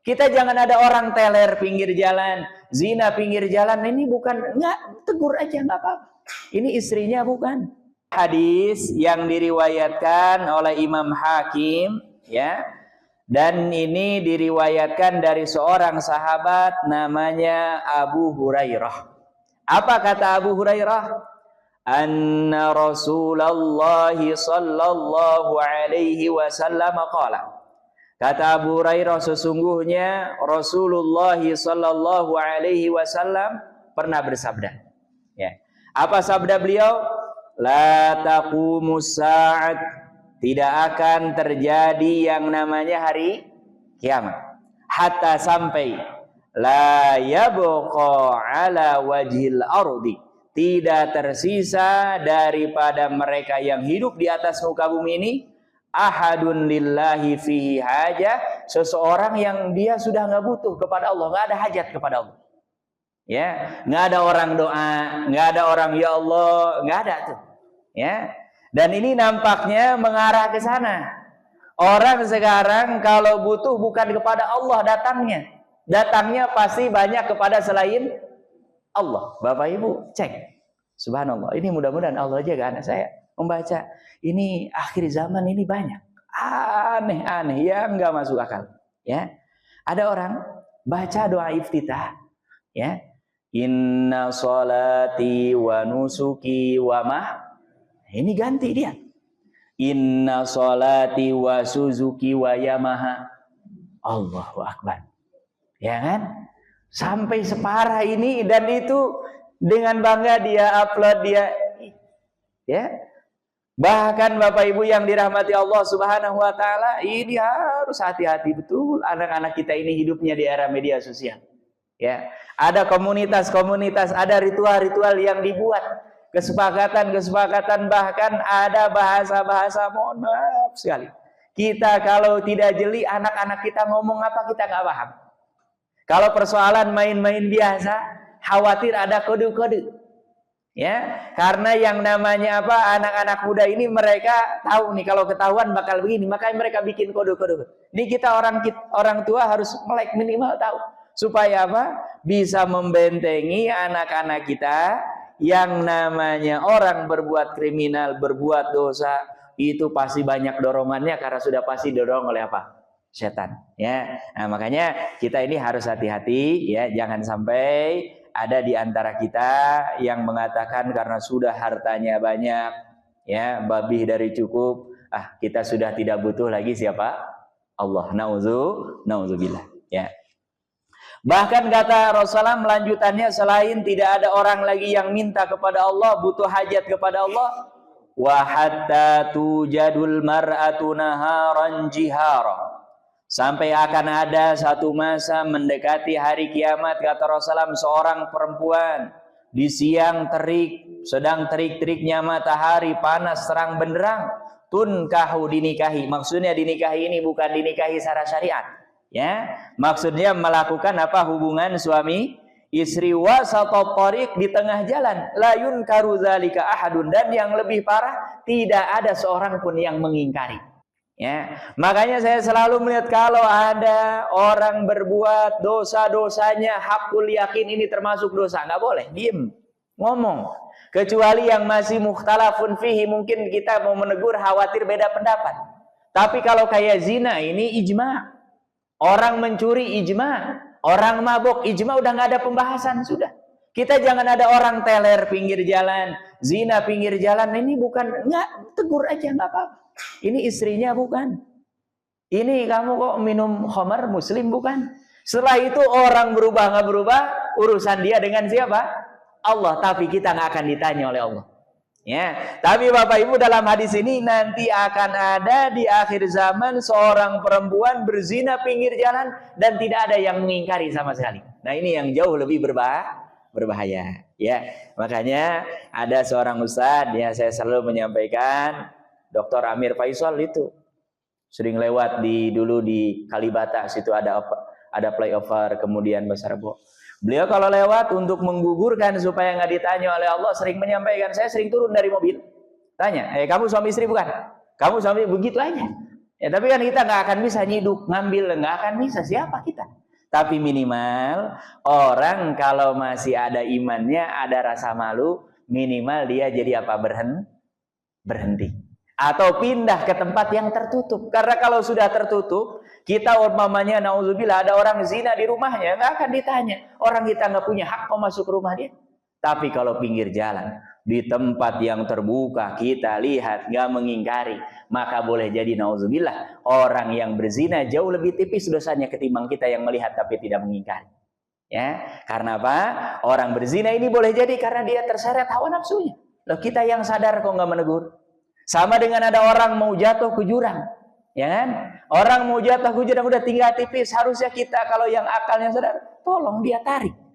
Kita jangan ada orang teler pinggir jalan, zina pinggir jalan. Ini bukan, enggak, tegur aja nggak apa-apa. Ini istrinya bukan. Hadis yang diriwayatkan oleh Imam Hakim, ya. Dan ini diriwayatkan dari seorang sahabat namanya Abu Hurairah. Apa kata Abu Hurairah? Anna Rasulullah sallallahu alaihi wasallam qala. Kata Abu Hurairah, sesungguhnya Rasulullah sallallahu alaihi wasallam pernah bersabda. Ya. Apa sabda beliau? La taqumus sa'at, tidak akan terjadi yang namanya hari kiamat hatta sampai la yabqa ala wajhil ardi, tidak tersisa daripada mereka yang hidup di atas muka bumi ini ahadun lillahi fihi hajah, seseorang yang dia sudah nggak butuh kepada Allah, nggak ada hajat kepada Allah. Ya, nggak ada orang doa, nggak ada orang ya Allah, nggak ada tuh. Ya, dan ini nampaknya mengarah ke sana. Orang sekarang kalau butuh bukan kepada Allah datangnya pasti banyak kepada selain Allah. Bapak Ibu cek, subhanallah. Ini mudah-mudahan Allah jaga anak saya membaca. Ini akhir zaman ini banyak aneh-aneh yang nggak masuk akal. Ya, ada orang baca doa iftitah, ya. Inna sholati wa nusuki wa ini ganti dia. Inna sholati wa suzuki wa yamaha. Allahu akbar. Ya kan? Sampai separah ini, dan itu dengan bangga dia upload dia. Ya. Bahkan Bapak Ibu yang dirahmati Allah Subhanahu wa taala, ini harus hati-hati betul anak-anak kita ini hidupnya di era media sosial. Ya, ada komunitas-komunitas, ada ritual-ritual yang dibuat, kesepakatan-kesepakatan, bahkan ada bahasa-bahasa, mohon maaf sekali. Kita kalau tidak jeli, anak-anak kita ngomong apa kita nggak paham. Kalau persoalan main-main biasa, khawatir ada kode-kode. Ya, karena yang namanya apa, anak-anak muda ini mereka tahu nih kalau ketahuan bakal begini, makanya mereka bikin kode-kode. Ini kita orang tua harus melek minimal tahu. Supaya apa? Bisa membentengi anak-anak kita yang namanya orang berbuat kriminal, berbuat dosa, itu pasti banyak dorongannya karena sudah pasti didorong oleh apa? Setan. Ya. Nah, makanya kita ini harus hati-hati ya, jangan sampai ada di antara kita yang mengatakan karena sudah hartanya banyak, ya, babih dari cukup, kita sudah tidak butuh lagi siapa? Allah. Nauzubillah. Ya. Bahkan kata Rasulullah melanjutannya, selain tidak ada orang lagi yang minta kepada Allah, butuh hajat kepada Allah, wa hatta tujadul mar'atu naharan jihara, sampai akan ada satu masa mendekati hari kiamat, kata Rasulullah, seorang perempuan di siang terik, sedang terik-teriknya matahari, panas terang benderang, tunkahu, dinikahi. Maksudnya dinikahi ini bukan dinikahi secara syariat. Ya, maksudnya melakukan apa? Hubungan suami istri wasata thariq, di tengah jalan, la yunkaru dzalika ahadun, dan yang lebih parah, tidak ada seorang pun yang mengingkari. Ya, makanya saya selalu melihat kalau ada orang berbuat dosa-dosanya hakul yakin ini termasuk dosa, nggak boleh diem, ngomong. Kecuali yang masih mukhtalafun fihi, mungkin kita mau menegur khawatir beda pendapat. Tapi kalau kayak zina ini ijma. Orang mencuri ijma, orang mabuk ijma, udah nggak ada pembahasan sudah. Kita jangan ada orang teler pinggir jalan, zina pinggir jalan. Ini bukan, nggak, tegur aja nggak apa-apa. Ini istrinya bukan. Ini kamu kok minum khamar muslim bukan. Setelah itu orang berubah nggak berubah, urusan dia dengan siapa? Allah. Tapi kita nggak akan ditanya oleh Allah. Ya, tapi Bapak Ibu dalam hadis ini nanti akan ada di akhir zaman seorang perempuan berzina pinggir jalan dan tidak ada yang mengingkari sama sekali. Nah, ini yang jauh lebih berbahaya. Ya, makanya ada seorang ustadz, ya, saya selalu menyampaikan, Dr. Amir Faisal itu sering lewat dulu di Kalibata, situ ada flyover, kemudian Basarbo. Beliau kalau lewat untuk menggugurkan supaya nggak ditanya oleh Allah, sering menyampaikan, saya sering turun dari mobil, tanya, kamu suami istri bukan? Kamu suami, begitu aja. Ya, tapi kan kita nggak akan bisa nyiduk, ngambil, nggak akan bisa. Siapa kita? Tapi minimal orang kalau masih ada imannya, ada rasa malu, minimal dia jadi apa? Berhenti. Atau pindah ke tempat yang tertutup. Karena kalau sudah tertutup, kita umpamanya naudzubillah ada orang zina di rumahnya, nggak akan ditanya. Orang kita nggak punya hak mau masuk rumah dia. Tapi kalau pinggir jalan, di tempat yang terbuka, kita lihat, nggak mengingkari, maka boleh jadi naudzubillah orang yang berzina jauh lebih tipis dosanya ketimbang kita yang melihat tapi tidak mengingkari. Ya, karena apa? Orang berzina ini boleh jadi karena dia terseret hawa nafsunya. Loh, kita yang sadar kok nggak menegur. Sama dengan ada orang mau jatuh ke jurang, ya kan? Orang mau jatuh ke jurang udah tinggal tipis, harusnya kita kalau yang akalnya sadar, tolong dia tarik.